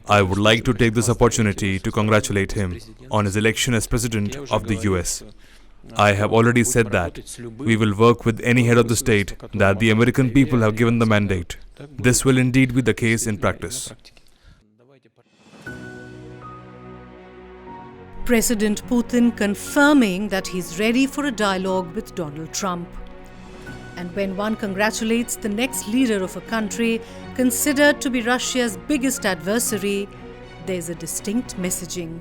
I would like to take this opportunity to congratulate him on his election as President of the US. I have already said that we will work with any head of the state that the American people have given the mandate. This will indeed be the case in practice. President Putin confirming that he's ready for a dialogue with Donald Trump. And when one congratulates the next leader of a country considered to be Russia's biggest adversary, there's a distinct messaging.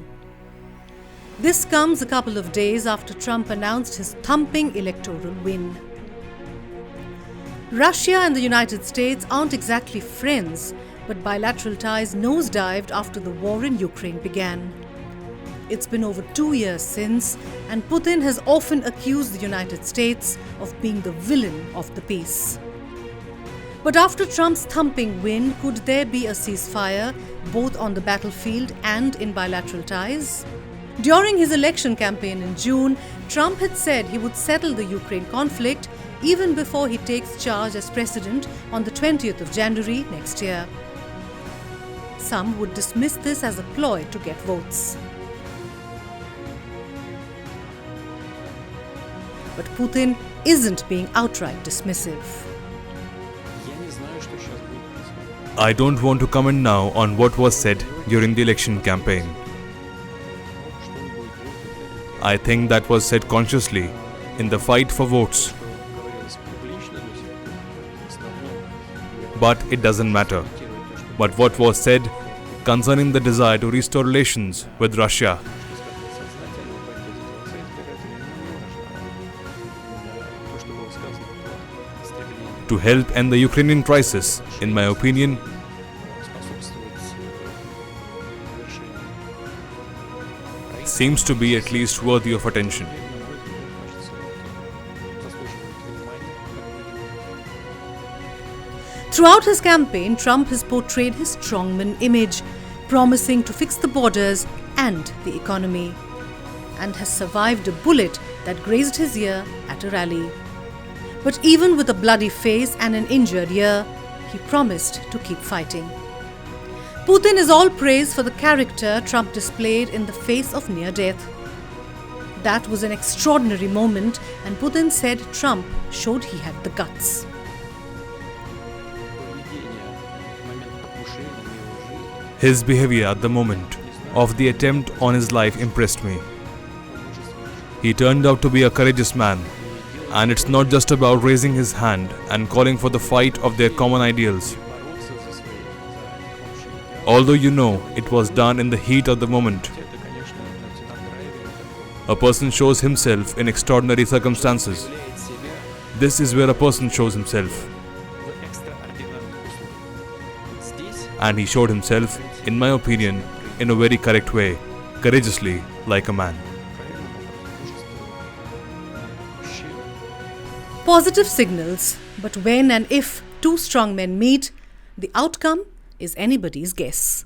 This comes a couple of days after Trump announced his thumping electoral win. Russia and the United States aren't exactly friends, but bilateral ties nosedived after the war in Ukraine began. It's been over 2 years since, and Putin has often accused the United States of being the villain of the peace. But after Trump's thumping win, could there be a ceasefire, both on the battlefield and in bilateral ties? During his election campaign in June, Trump had said he would settle the Ukraine conflict even before he takes charge as president on the 20th of January next year. Some would dismiss this as a ploy to get votes. But Putin isn't being outright dismissive. I don't want to comment now on what was said during the election campaign. I think that was said consciously in the fight for votes. But it doesn't matter. But what was said concerning the desire to restore relations with Russia, to help end the Ukrainian crisis, in my opinion, seems to be at least worthy of attention. Throughout his campaign, Trump has portrayed his strongman image, promising to fix the borders and the economy, and has survived a bullet that grazed his ear at a rally. But even with a bloody face and an injured ear, he promised to keep fighting. Putin is all praise for the character Trump displayed in the face of near death. That was an extraordinary moment, and Putin said Trump showed he had the guts. His behavior at the moment of the attempt on his life impressed me. He turned out to be a courageous man, and it's not just about raising his hand and calling for the fight of their common ideals. Although it was done in the heat of the moment. A person shows himself in extraordinary circumstances. This is where a person shows himself. And he showed himself, in my opinion, in a very correct way, courageously, like a man. Positive signals, but when and if two strong men meet, the outcome is anybody's guess.